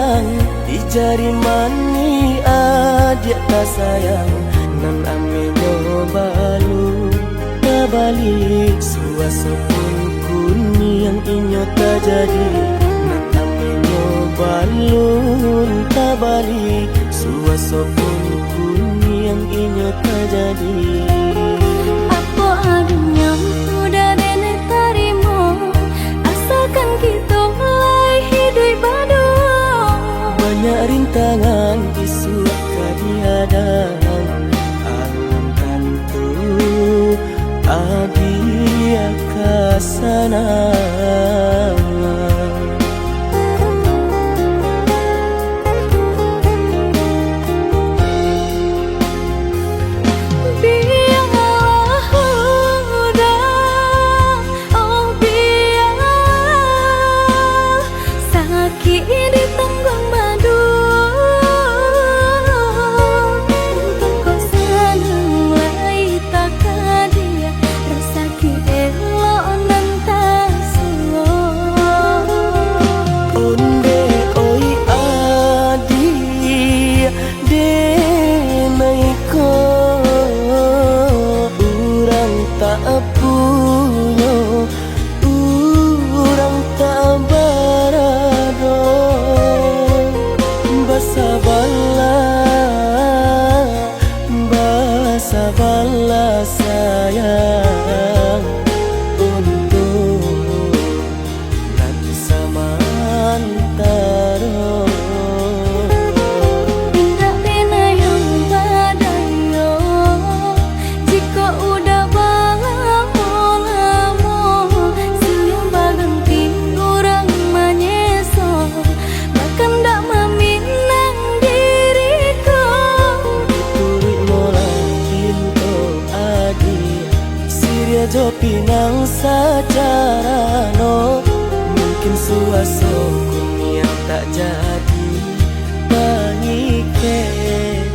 sayang di jari mani adik tak sayang nan ame nyobalu tabalik suasa pun kuni yang inyo tak jadi nan ame nyobalu tabalik suasa pun kuni yang inyo tak jadi. Apa adanya udah dene tarimo asalkan kita mulai hidup baru. Banyak rintangan isu kadiadang alam tentu adia kasana. Sabarlah sayang untuk nanti samantara. Tidak pernah yang badayo jika udah lamo siang baganti orang menyeso bahkan tak meminang diriku. Turik mola Siria jo pinang secara no mungkin suaso kun yang tak jadi mengikat.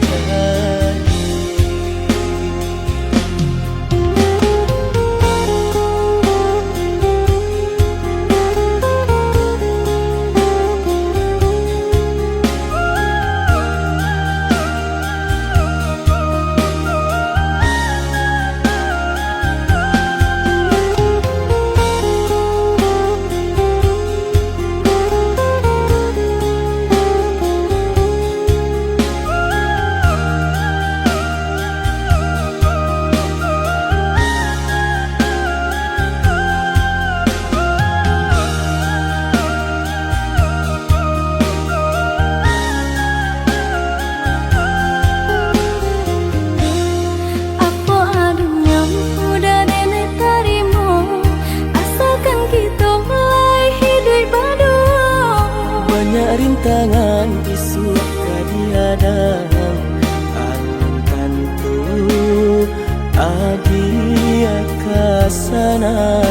Rintangan isu kadiadang alam tentu adia kasana.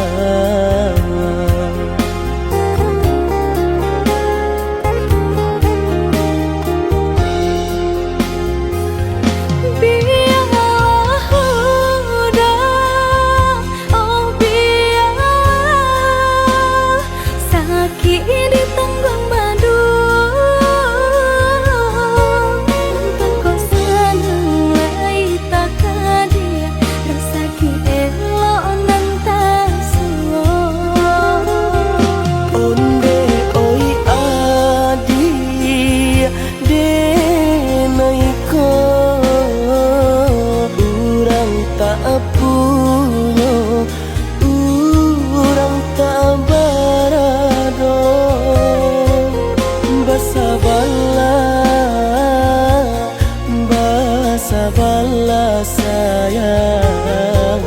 Sabarlah sayang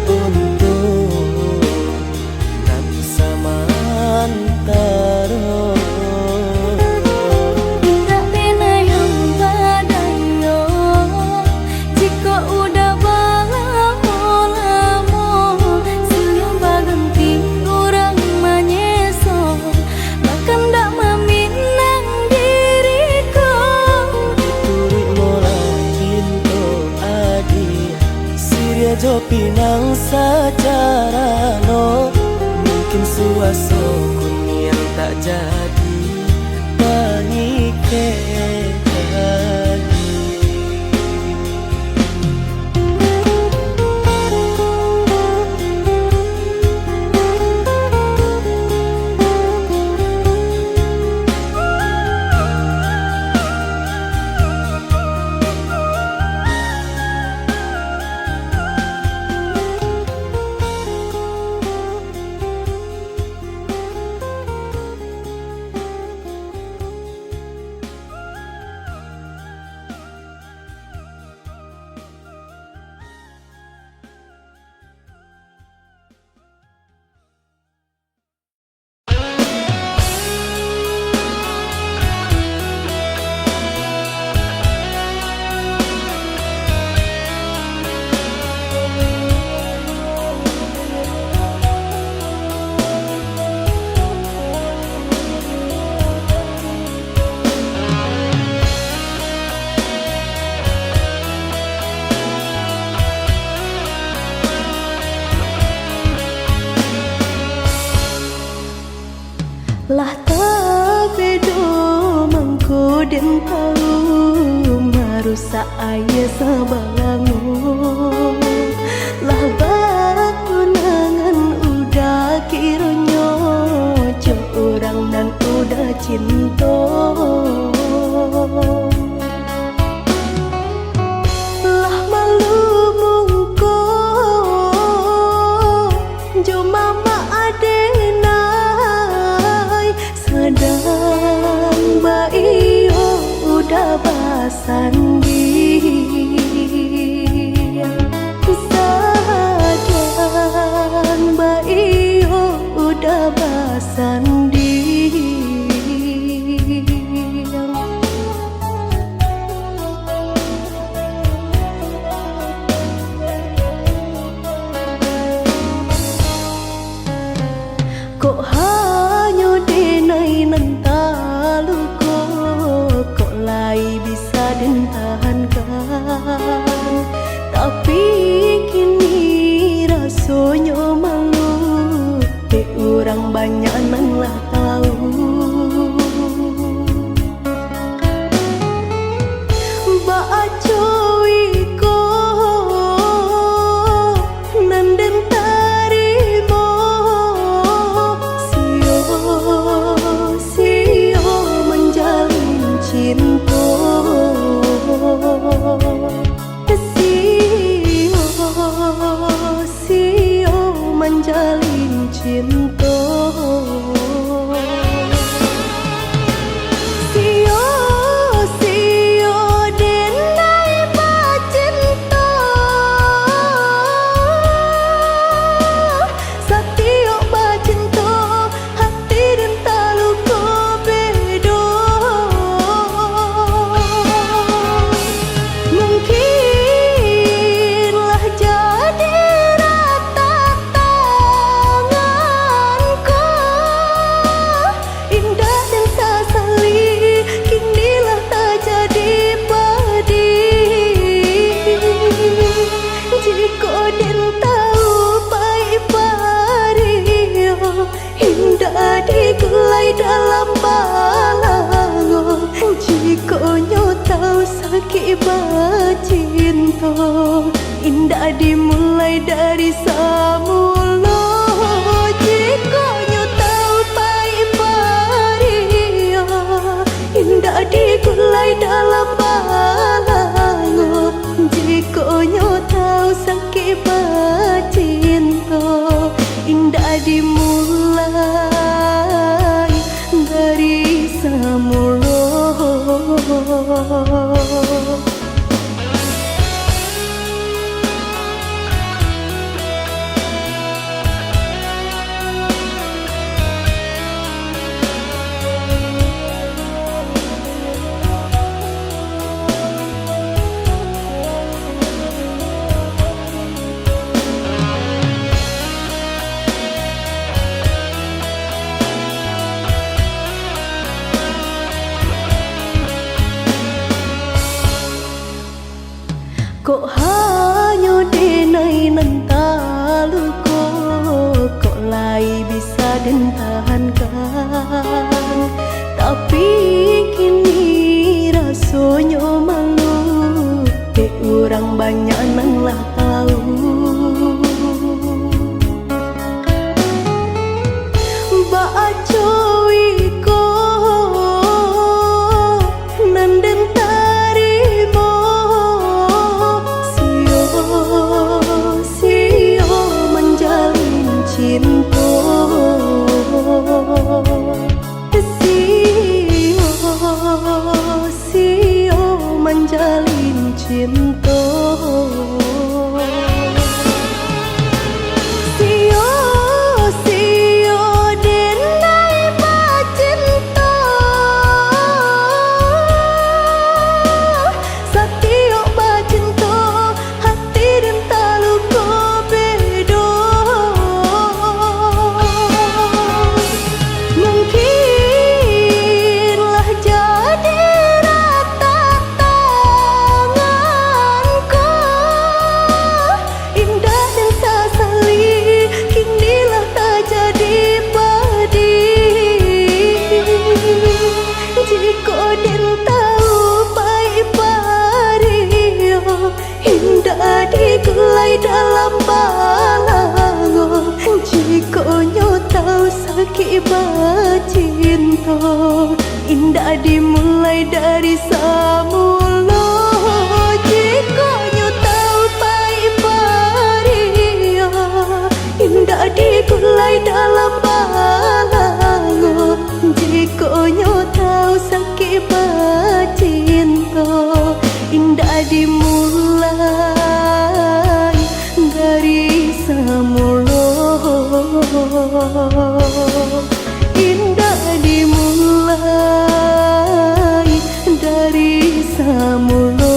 untuk nanti samantara. Tidak pernah yang badayo jika udah lamo siang baganti orang menyeso bahkan tak meminang diriku. Turik mola Siria jo pinang secara no mungkin suaso kun yang tak jadi bangi rusak aye sabalangu lah bakunangan udah kiranya jo orang dan udah cinta lah malu mungko jo mama adenai sedang bayi udah basandi sadang bayi udah basandi kok hanya denai nantalu kok lai bisa den tahankan tapi kini rasanya malu orang banyak nan lah tahu baca iko nanden tarimo sio menjalin cinta sio menjalin cinta sio denai pacinta satio pacinta hati dan talu ko bedo mungkinlah jadi rata tanganku indah dan sasali kinilah tak jadi padi jika den tahu pai pario indah digulai dalam balango jika nyo tahu sakit bacinta indah dimulai dari samula jika nyo tahu pai pario indah digulai dalam balango jika nyo tahu sakit bacinta indah dimulai dari samula kok hanya denai nantalu kok lai bisa den tahankan tapi kini rasanya malu orang banyak nan lah tahu baca iko nanden tarimo sio menjalin cinta sio menjalin cinta indah dimulai dari semula. Jika nyo tahu pai paria, indah digulai dalam balango. Jika nyo tahu sakit bercinta, indah dimulai dari semula. Indah dimulai dari semula.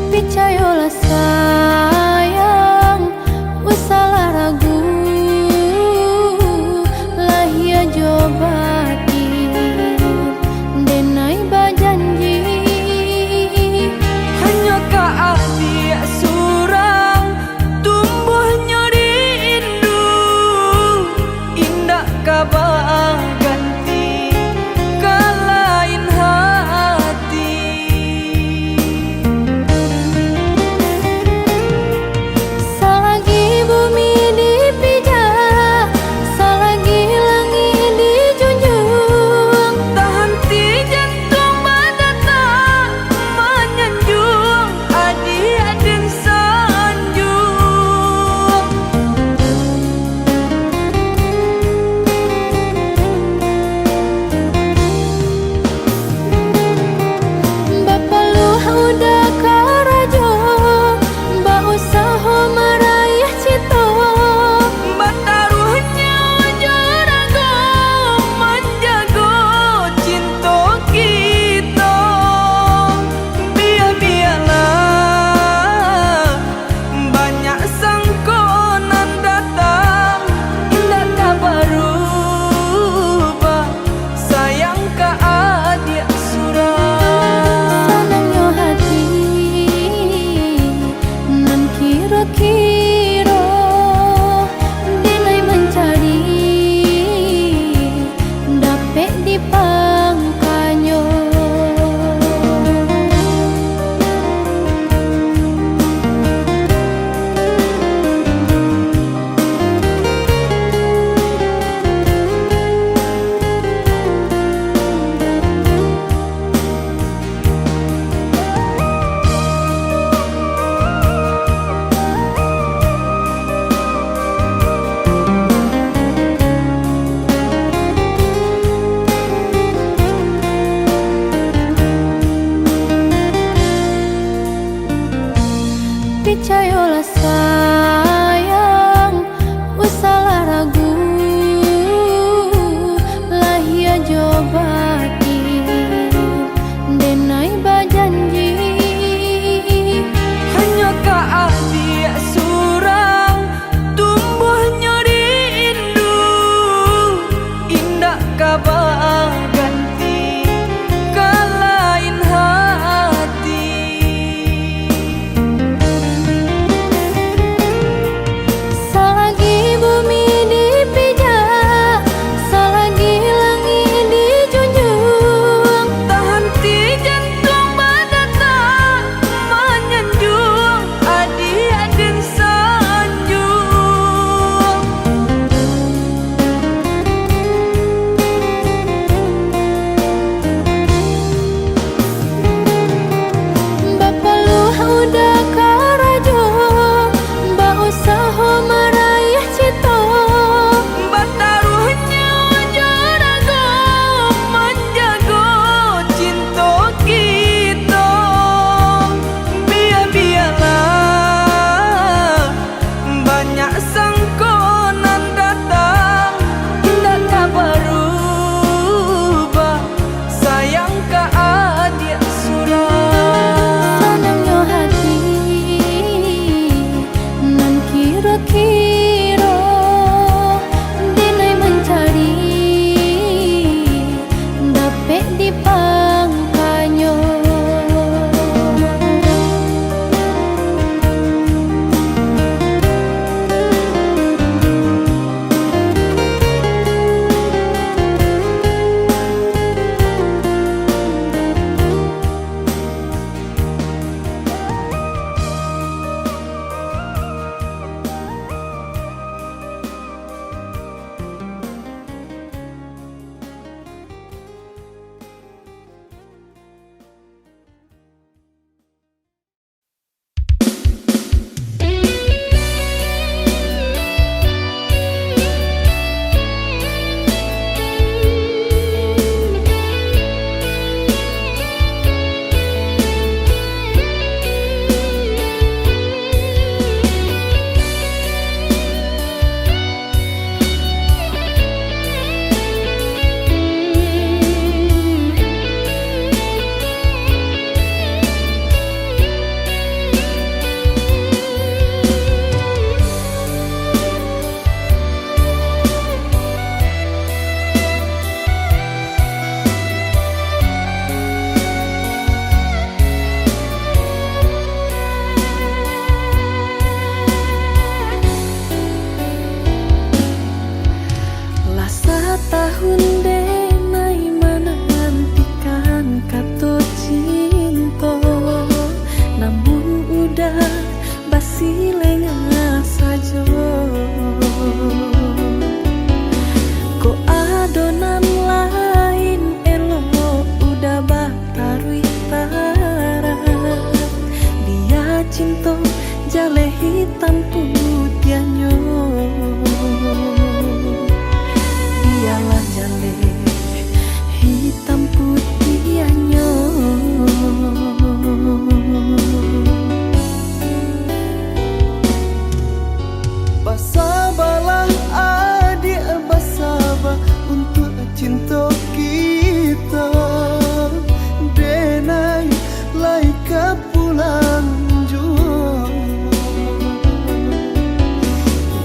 Percayalah sayang, usalah ragu, lah ia jobati, denai bajanji. Hanya ka adik surang tumbuhnya rindu, indah kabar ganti ka lain hati. Selagi bumi dipijak, selagi langit dijunjung, Tak henti jantung badata menyanjung, adik-adik sanjung. Tahun denai menantikan kata cinta, namun udah basi lengah saja. Ko adonan lain elok udah batarui tarat. Dia cinta jale hitam putihannya, dialah jale hitam putihannya. Basabalah adik, basabah untuk cinta kita. Denai laika pulang jua,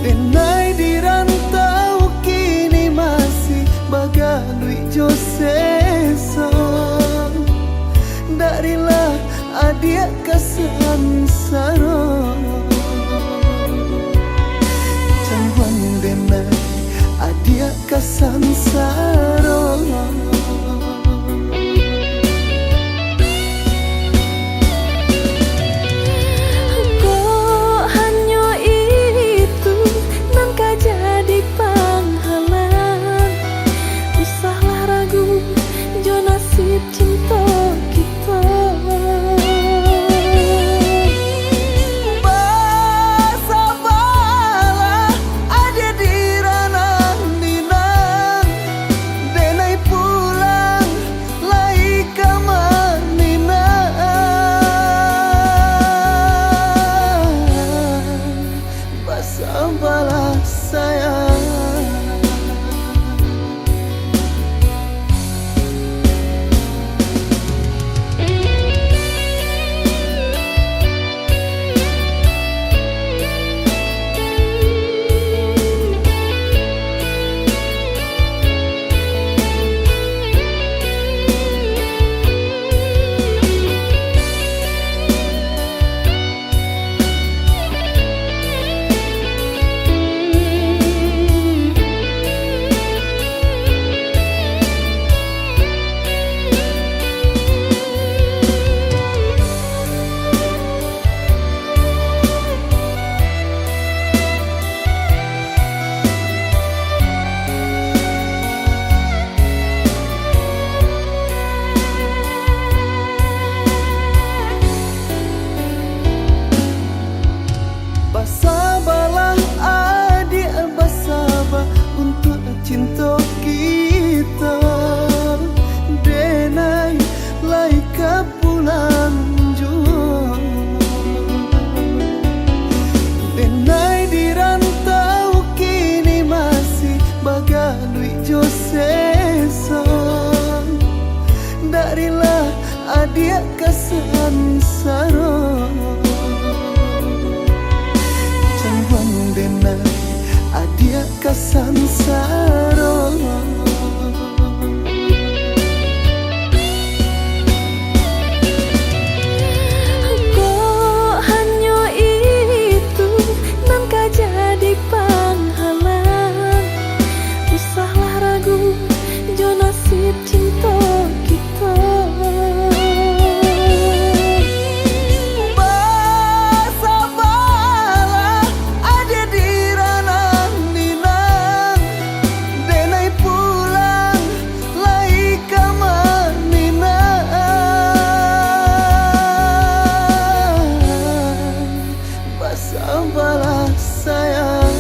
denai dirantau kini masih bagalui josesa. Darilah adik kesansara, jangan denai adik kesansara. Kok hanya itu nan kah jadi penghalang. Usahlah ragu jo nasib cinta kita. Basabalah ada di ranah minang, denai pulang laika maninang. Basabalah sayang. Basabalah adik, basabah untuk cinta kita. Denai laika pulang jua, denai dirantau kini masih bagalui josesa. Darilah adik kesansara, jangan denai adik kesansara. Kok hanya itu nan kah jadi penghalang. Usahlah ragu jo nasib cinta kita. Basabalah ada di ranah minang, denai pulang laika maninang. Basabalah sayang.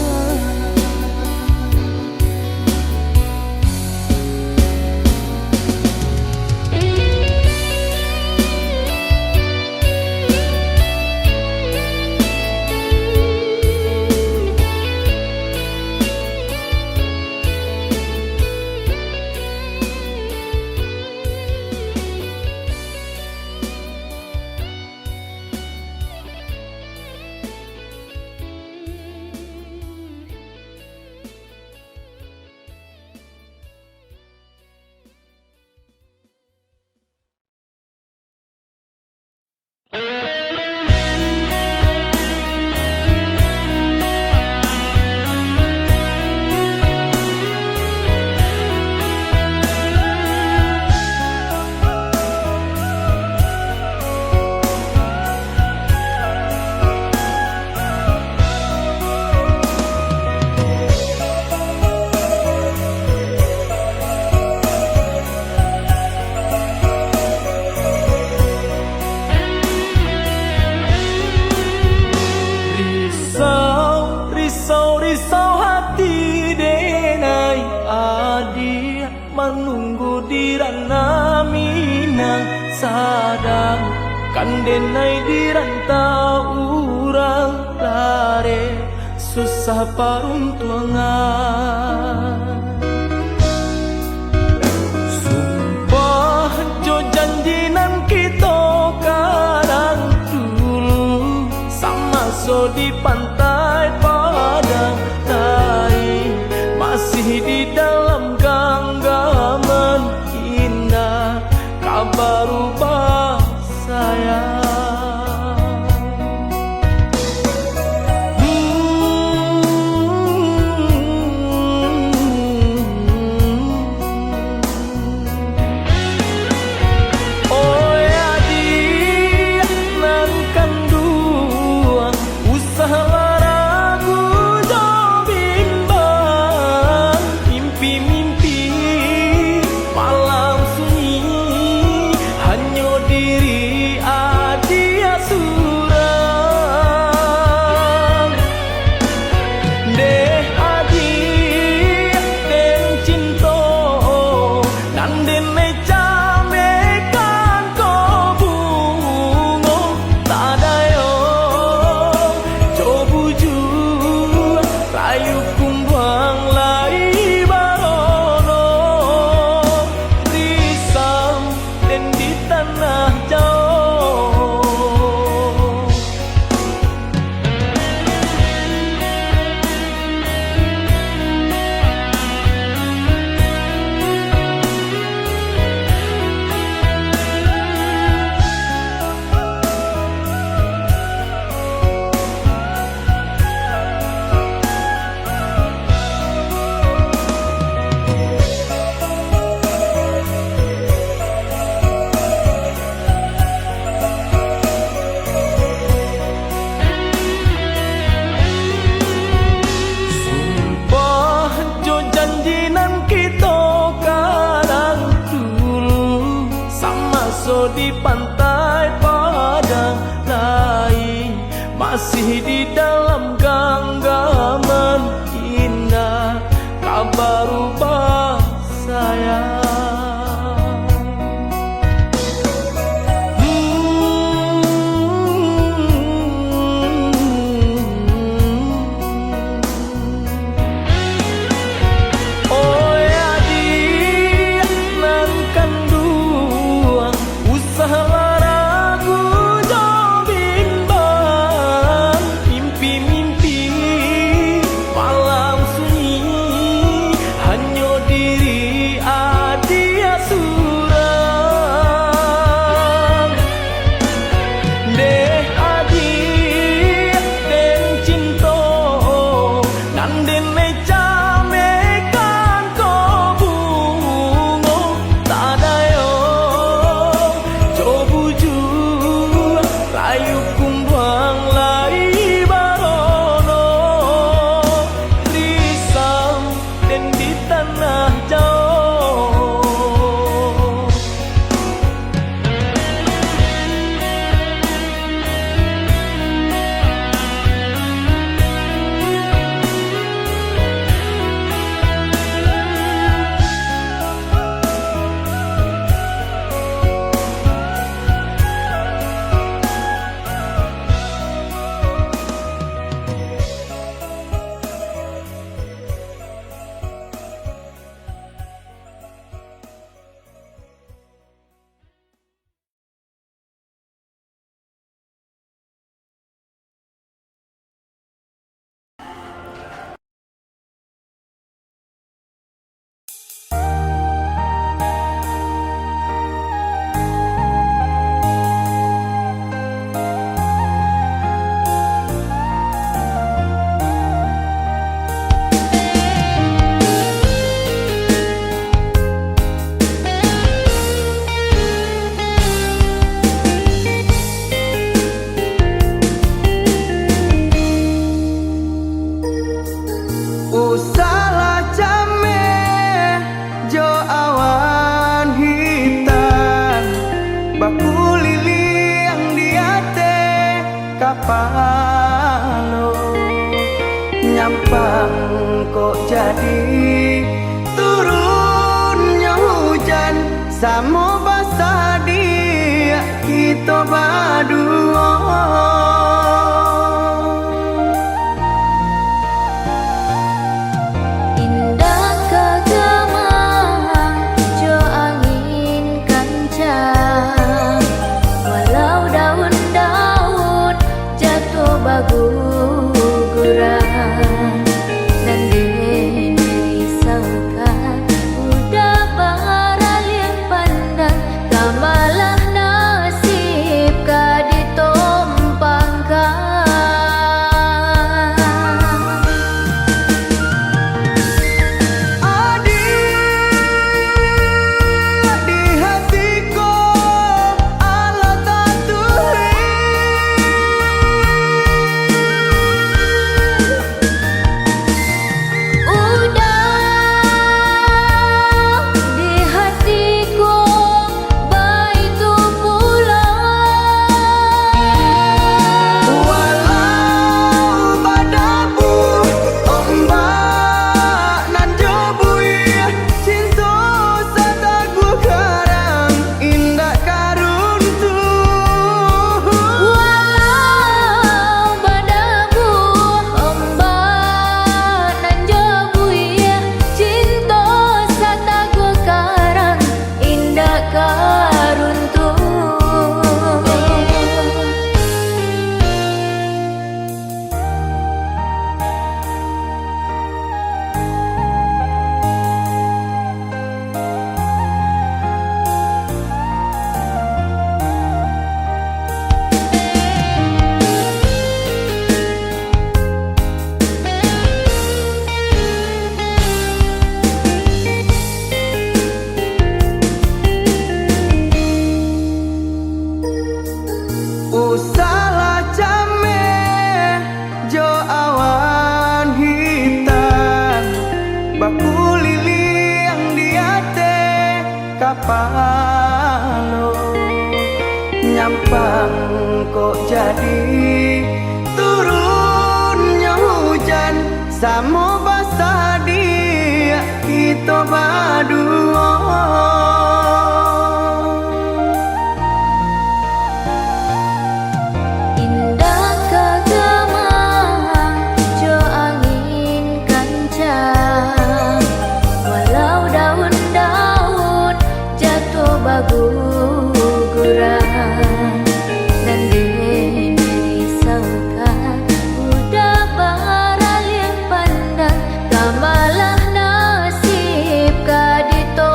menunggu di ranah Minang sadang kandenai di rantau urang lare susah paruntuangan. Sumpah jo janjinan kita kadang dulu sama so di pantai Padang tai masih di dalam genggaman indah kabar ubah sayang. Di pantai Padang lain masih di dalam genggaman indah kabar ubah sayang. kapalo nyampang kok jadi turunnya Samo basah dia kita berdua. Indah kegemang jo angin kencang, walau daun-daun jatuh berguguran, dan dirisaukan udah baralian pandang, kamalah nasib ka ditumpangkan. Salah jame jo awan hitam, baku lili yang diate kapalo, nyampang kok jadi turunnya hujan, samo basah dia kita berdua. Berguguran, dan dirisaukan udah baralian pandang, kamalah nasib ka dito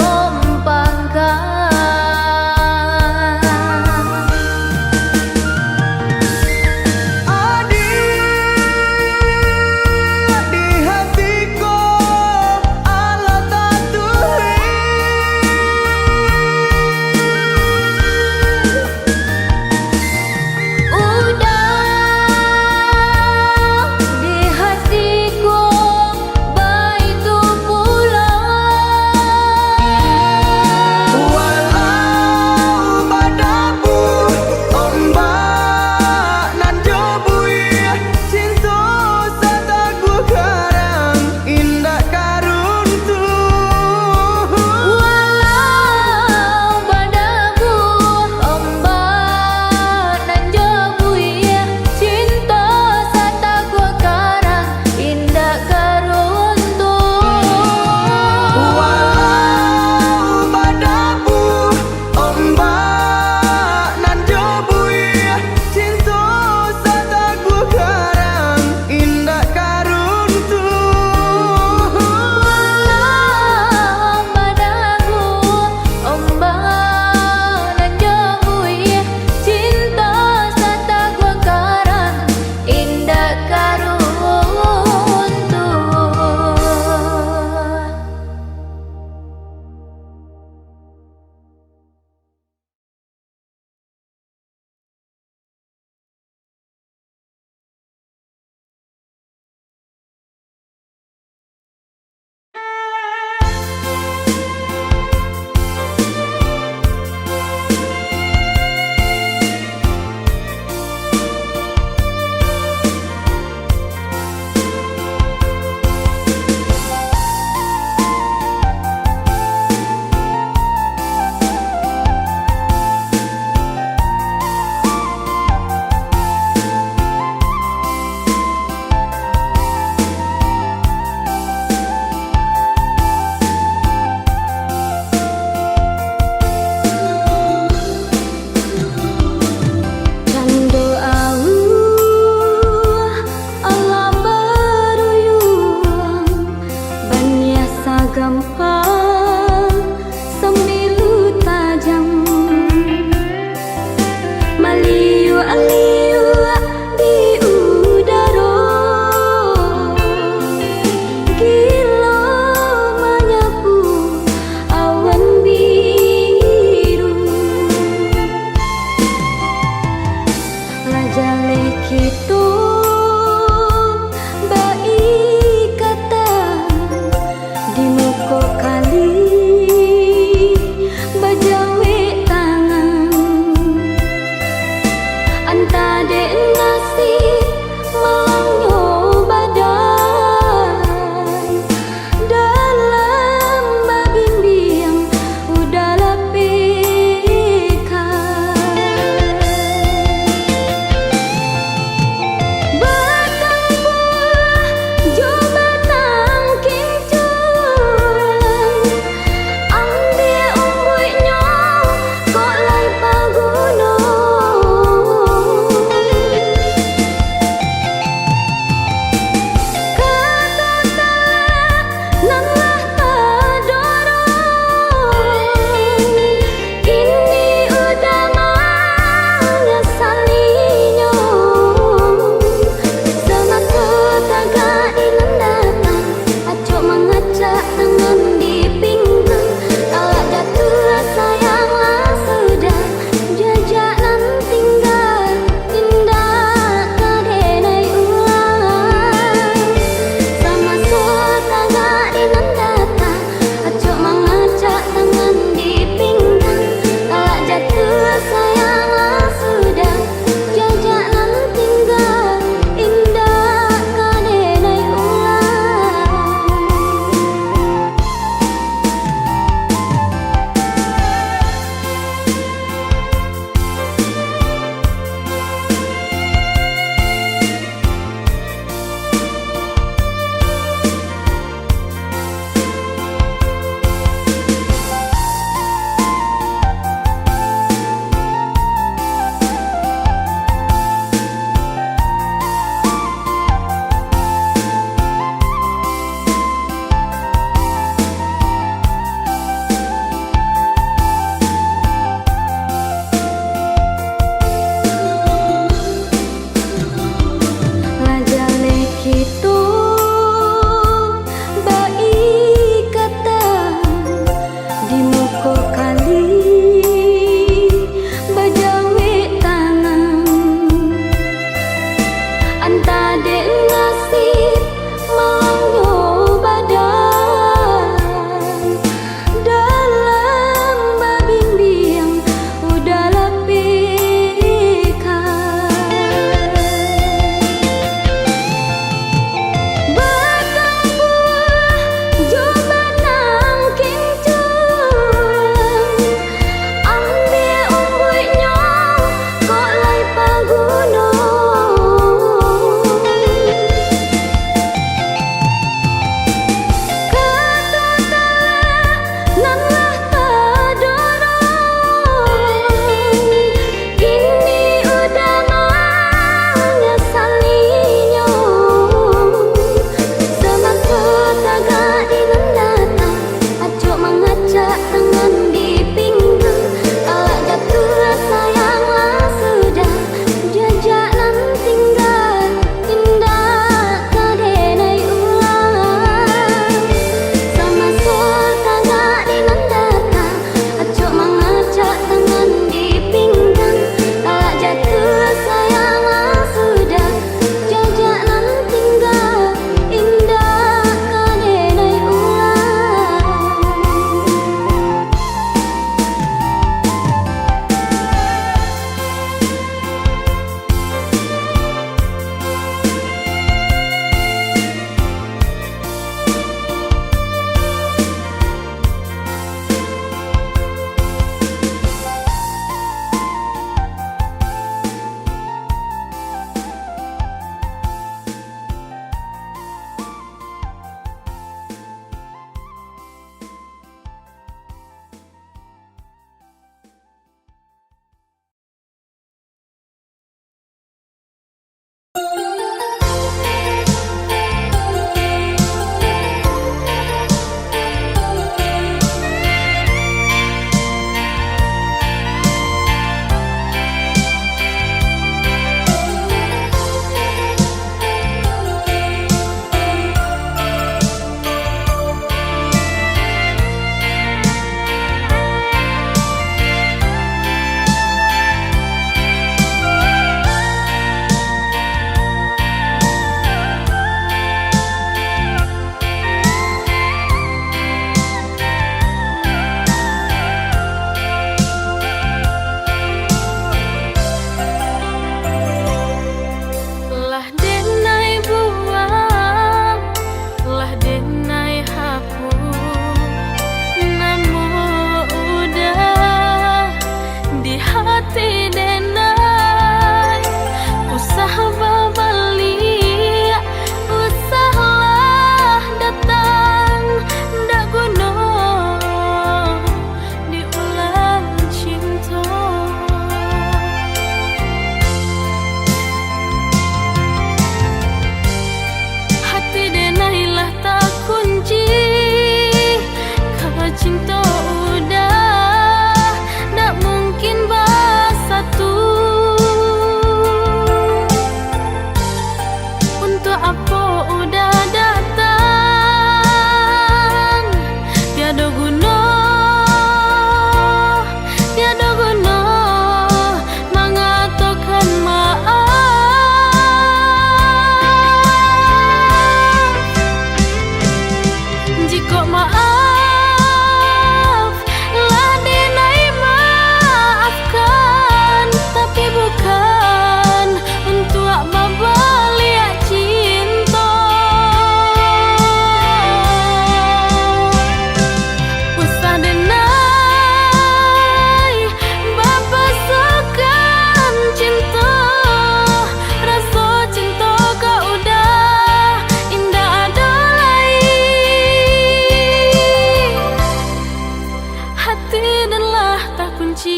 hati danlah tak kunci.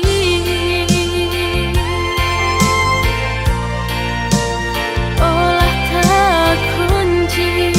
Olah tak kunci.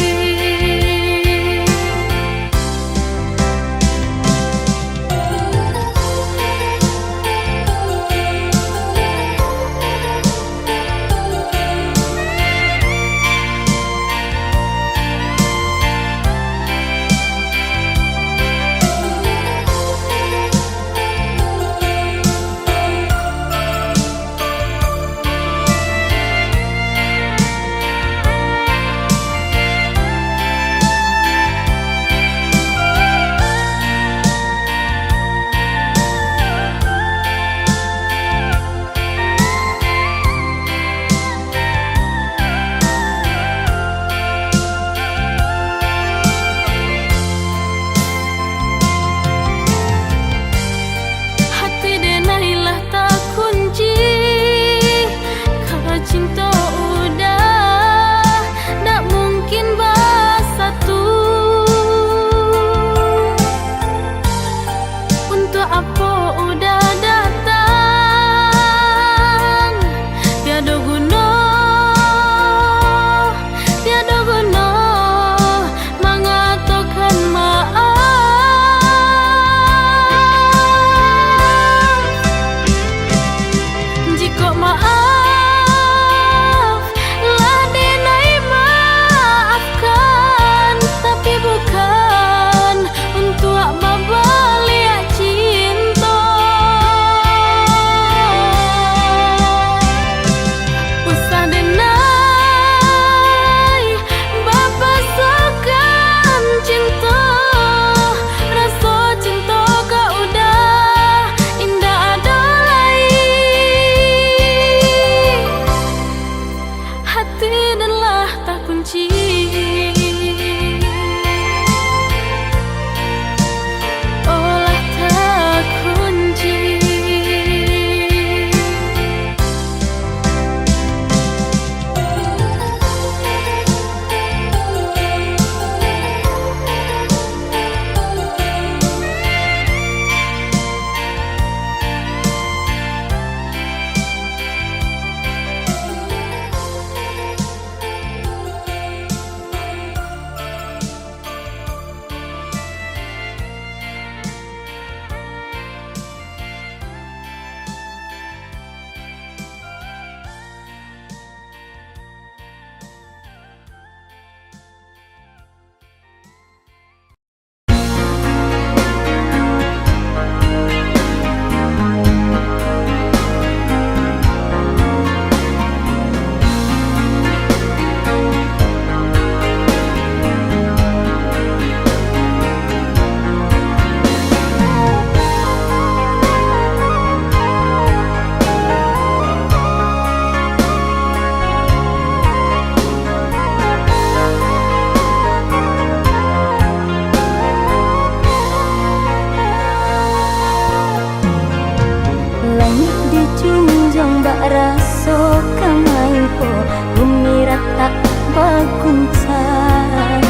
baguncan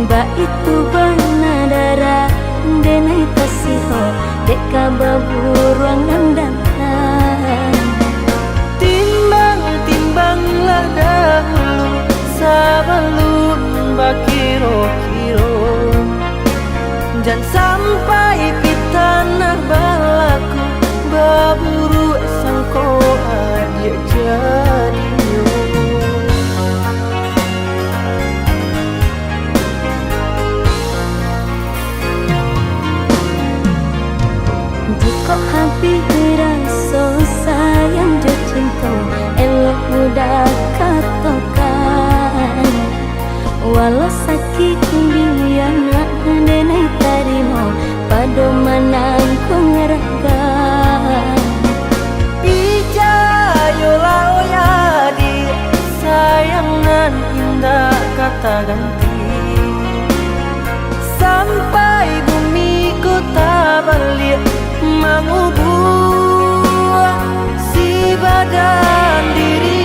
Mbak itu banadara denai tasiho deka baburuang dan datang Timbang-timbanglah dahulu sebelum bakiro-kiro Jangan sampai di tanah balaku baburu sangko adik jadinya Jika habis rasa sayang jo cinta elok mudah katakan Walau sakit dia nak denai tarimo pada manang ku ngerahkan Ijayolah oyadi sayangan indah kata ganti Sampai bumi ku tak balik mengubur si badan diri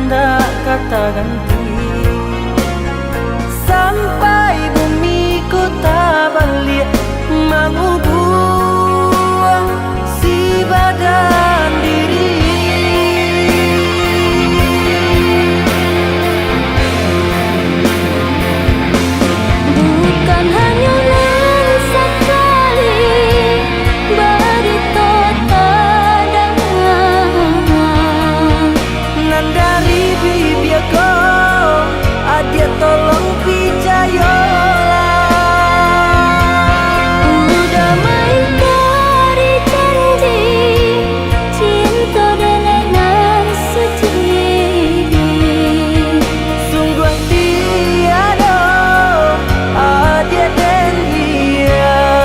ndak kata ganti. Sampai bumiku tak balik mengubur si badan diri. Bukan hanya sekali bari totadan Nan dari bibiaku adia tolong picayolah. udah main kari janji cinta dengan suci. Sungguh tiada adia dan hianati.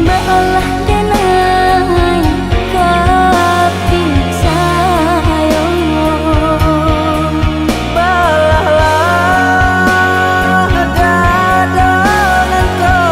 Balah denai kapi sayang. Balahlah dadangan kau.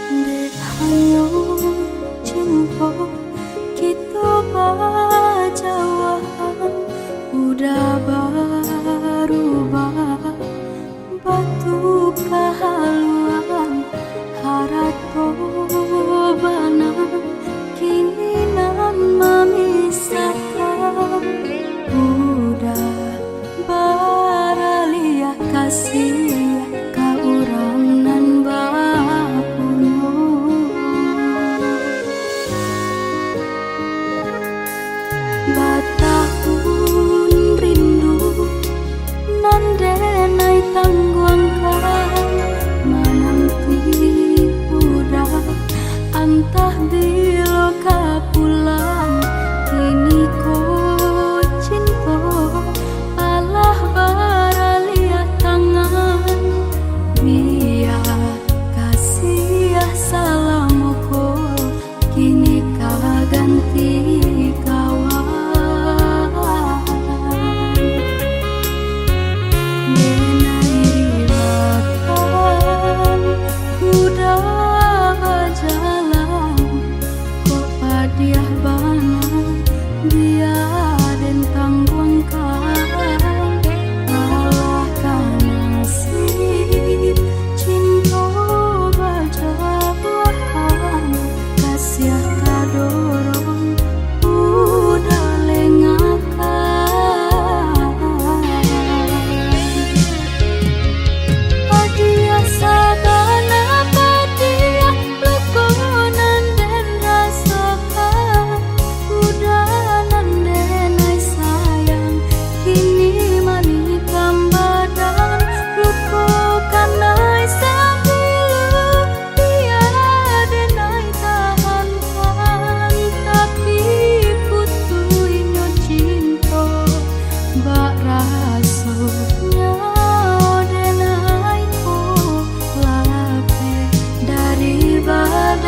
Dek hanya cinta kita bajauan udah berubah batu kehaluan harato bana kini nan memisahkan udah baralia kasih ka urang nan batahun rindu nan denai tangguangkan menanti udah antah bilo kapulang kini ko cinta alah baralia tangan biar kasih salamuku kini kaganti dia bana dia dan tangguangkan Allah kasih cinta bajauan kasih kadorong udah lengakan dia sabana padia lukonan dan rasa udah nandenai sayang kini manikam badan lukukan nai sambil dia denai tahan tapi putuinyo cinta bak rasanya denai ko lape dari badan.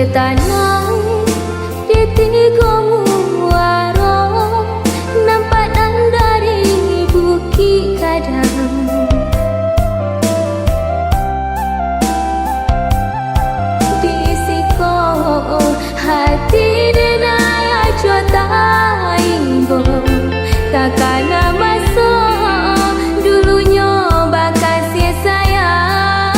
tanah di tiga muara, nampak dan dari bukit kadang. Di siko hati denai cuaca ibu, takkan masuk dulunya bakal sia sayang.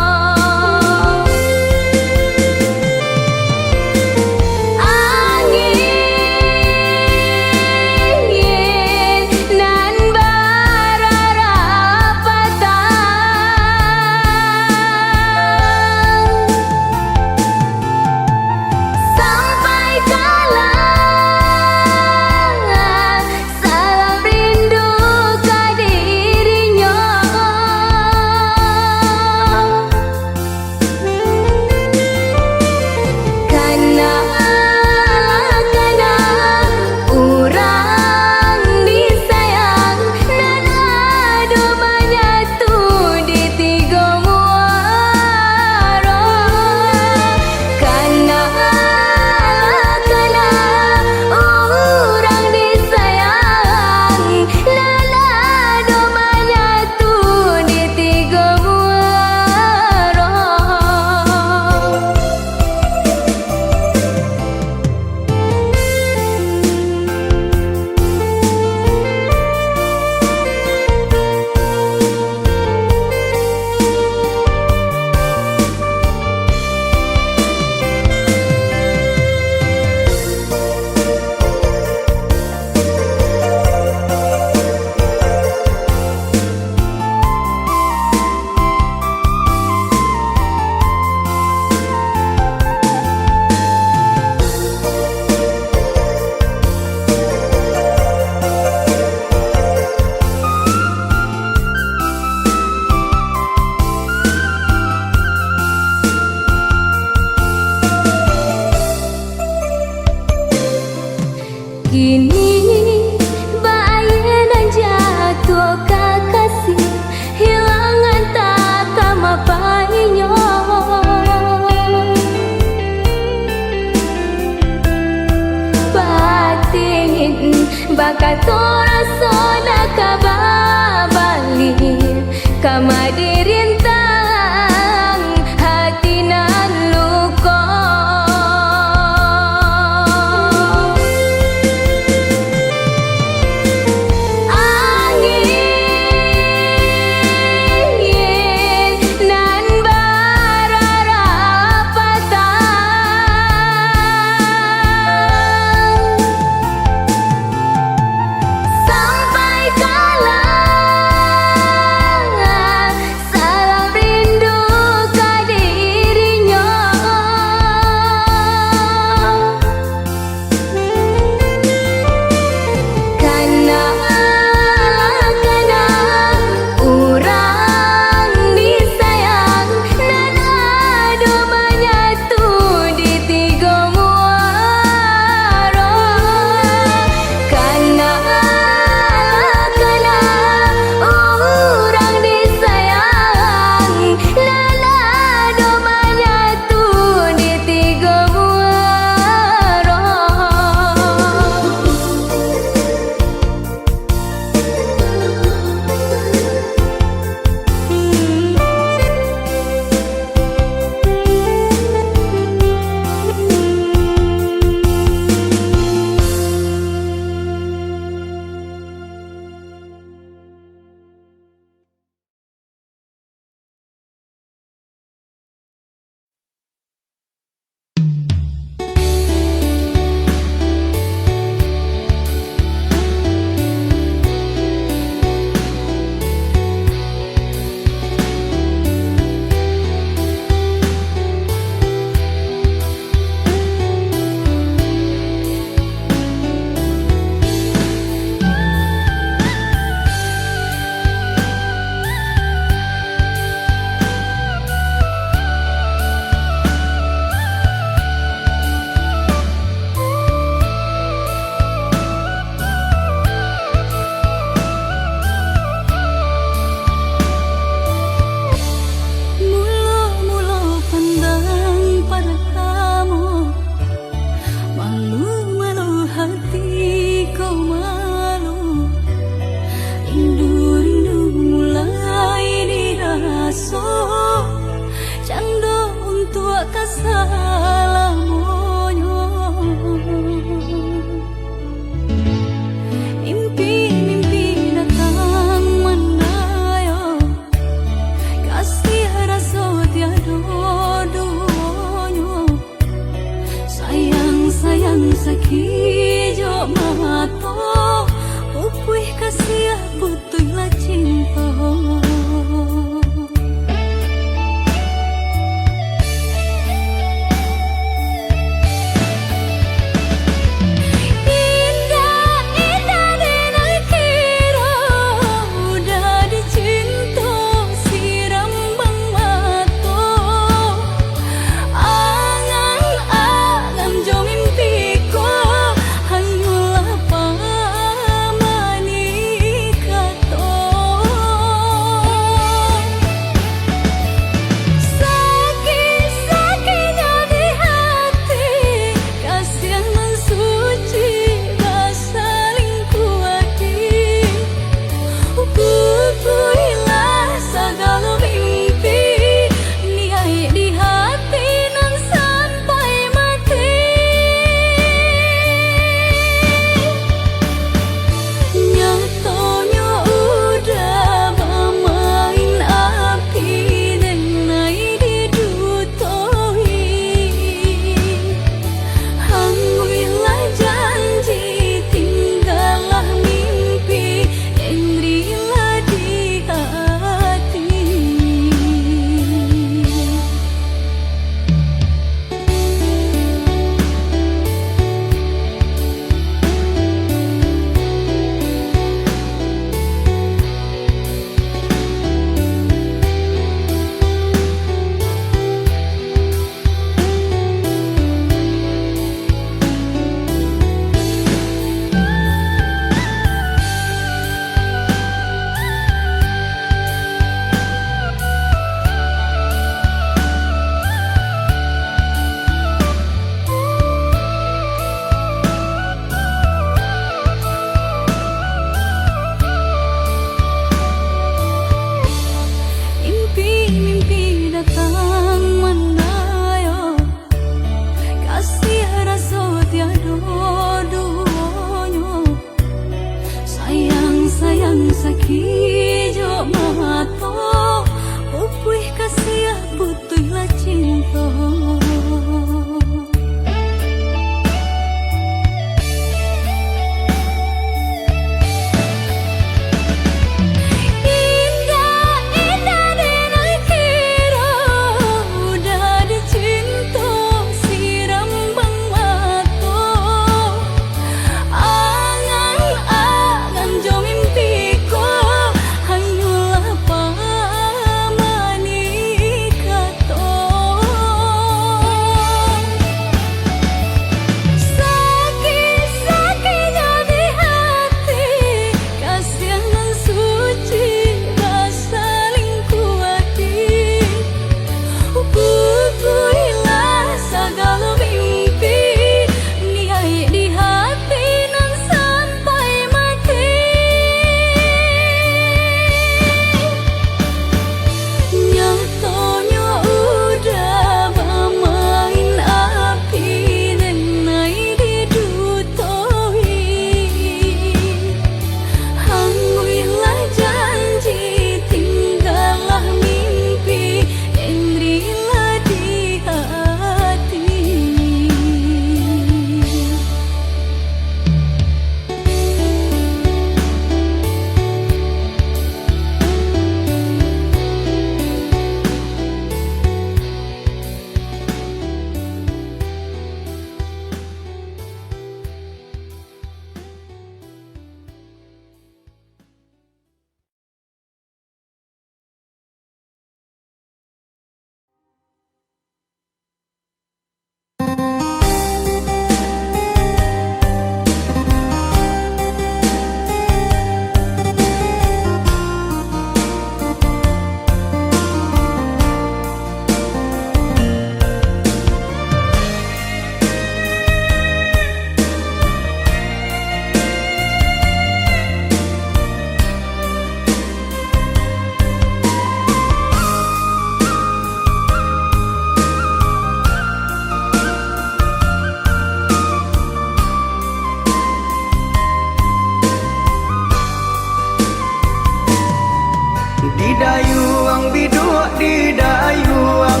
dayuang biduk di dayuang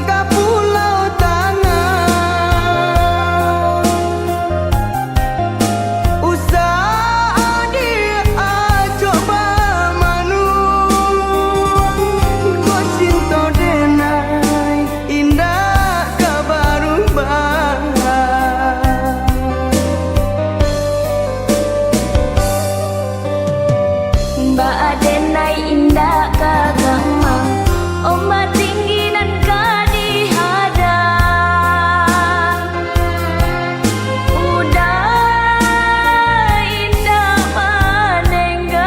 ka pulau tangan. Usaha dia coba manu ko cinta denai indah kabarubah. Mbak Adenai indah kagama, ombak tinggi nan kadi hadang. Udah indah manenggang,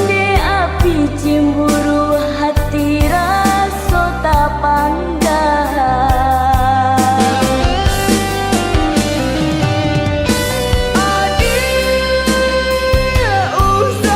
di api cemburu hati rasa tak pandang. Adik usah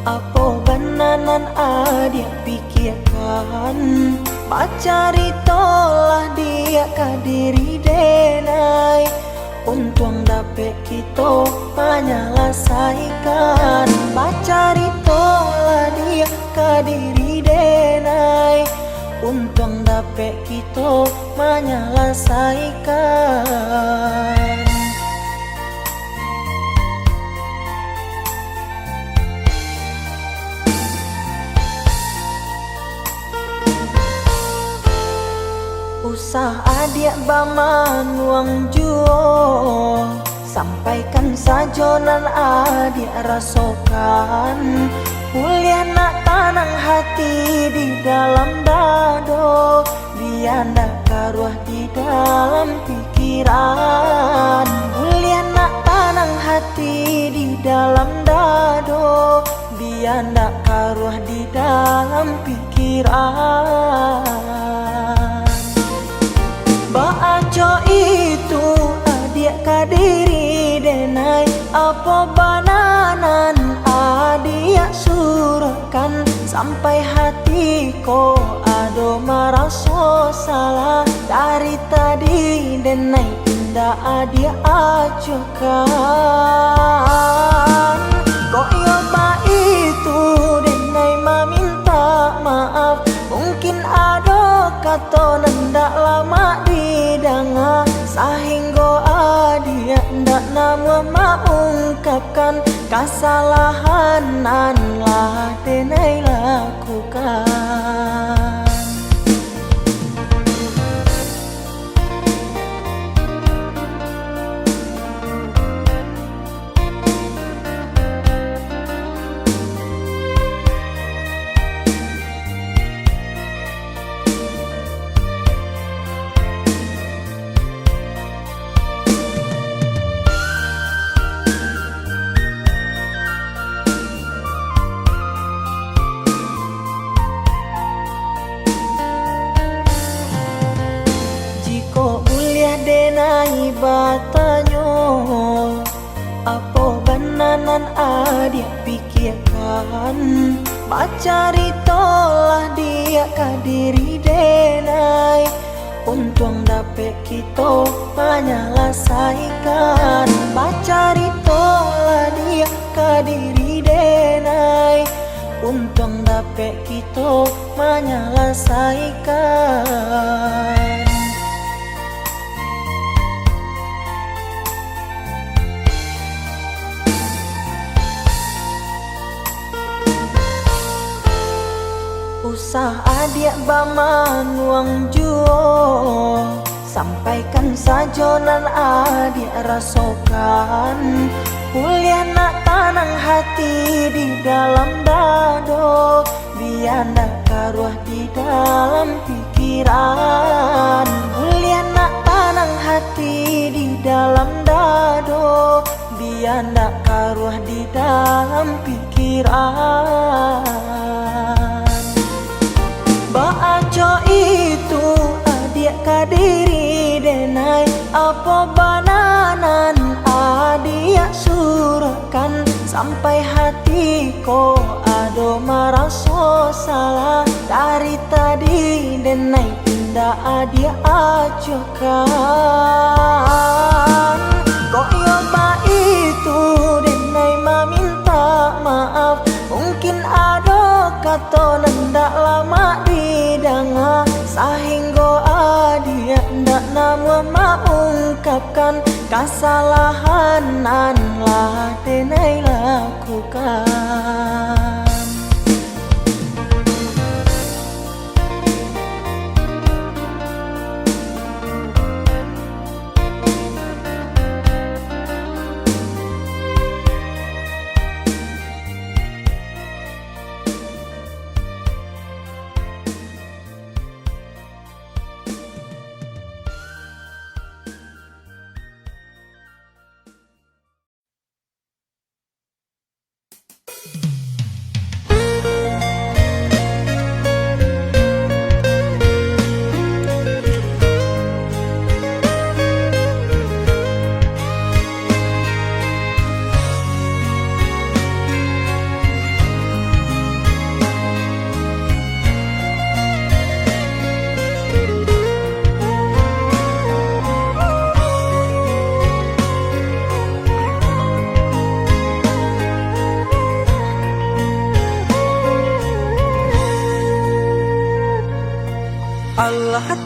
Apa benanan adik pikirkan, bacari tolah dia kadiri denai. Untung dapet kita menyelesaikan, bacari tolah dia kadiri denai. Untung dapet kita menyelesaikan. Usah adik baman uang juo, sampaikan saja nan adik rasakan. Kuliah nak tanang hati di dalam dado, biar nak karuah di dalam pikiran. Kuliah nak tanang hati di dalam dado, biar nak karuah di dalam pikiran. Baaco itu adik kadiri denai, apa bananan adik surahkan. Sampai hati ko ado merasa salah, dari tadi denai indah adik acukan. Kok yoba itu denai meminta maaf, mungkin ado kata nendak lama didanga, sehingga adik ndak nama mengungkapkan kesalahan nan lah denai lakukan. Denai batanyo, apa benanan adik pikirkan, bacari tolah dia kadiri denai. Untung dapet kita menyelesaikan, bacari tolah dia kadiri denai. Untung dapet kita menyelesaikan. Usah adik baman uang juo, sampaikan saja nan adik rasakan. Kuliah nak tanang hati di dalam dado, biar nak karuah di dalam pikiran. Kuliah nak tanang hati di dalam dado, biar nak karuah di dalam pikiran. Baaco itu adik kadiri denai, apa bananan adik surahkan. Sampai hati ko ado merasa salah, dari tadi denai indah adik acukan. Kok yoba itu denai meminta maaf, mungkin ado kata nendak lama didanga, sehingga adik ndak nama mengungkapkan kesalahan nan lah denai lakukan.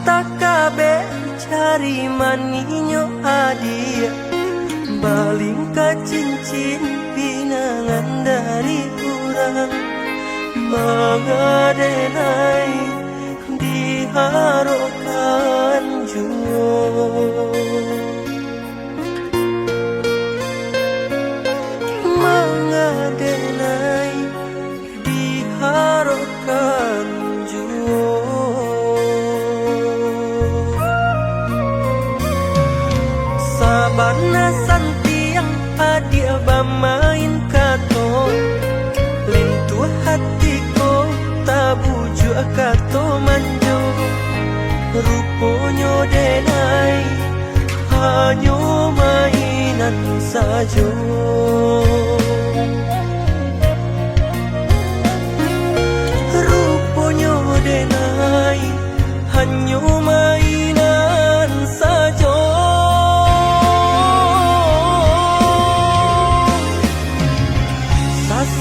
tak kabe cari maninyo adia, baling ka cincin pinangan dari urang, mengadenai diharokan juo. Mengadenai diharokan juo. Sabana santiang adia bamain kato, lentu hatiko tabuju kato manjo, ruponyo denai hanyo mainan sajo. Ruponyo denai hanyo mainan sajo.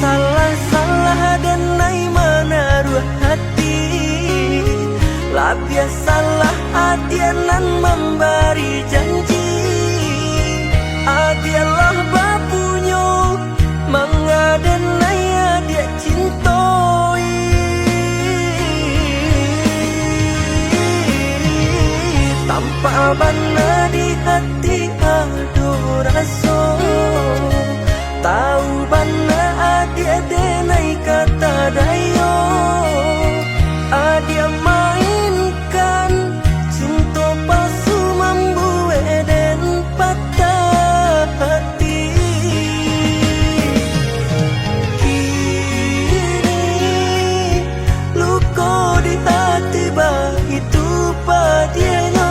Salah-salah dan nai menaruh hati, lah biasalah adianan memberi janji. Adialah bapunyo mengadenai adia cintoi, tanpa bana di hati ado raso. Tahu bana adia denai kata dayo, adia mainkan cinta palsu membuat dan patah hati. Kini luka di hati bah itu padianya.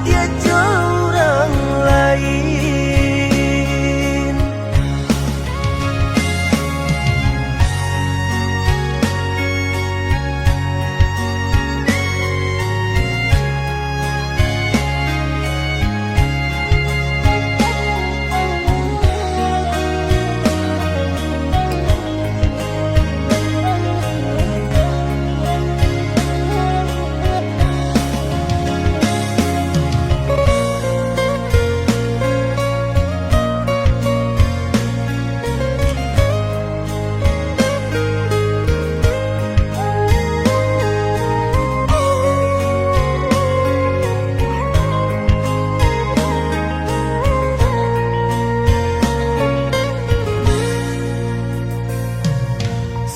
Dia jurang lain.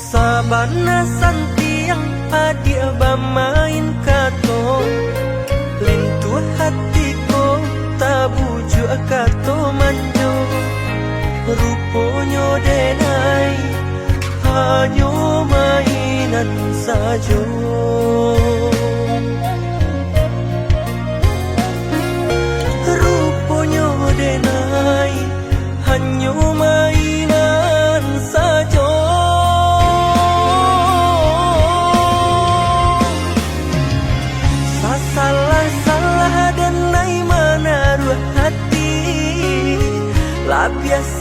Sabana santiang adia bamain kato, lentu hatiko tabuju kato manjo, ruponyo denai hanyo mainan sajo. Ruponyo denai hanyo mainan sajo. Salah-salah dan nai menaruh hati, lah biasa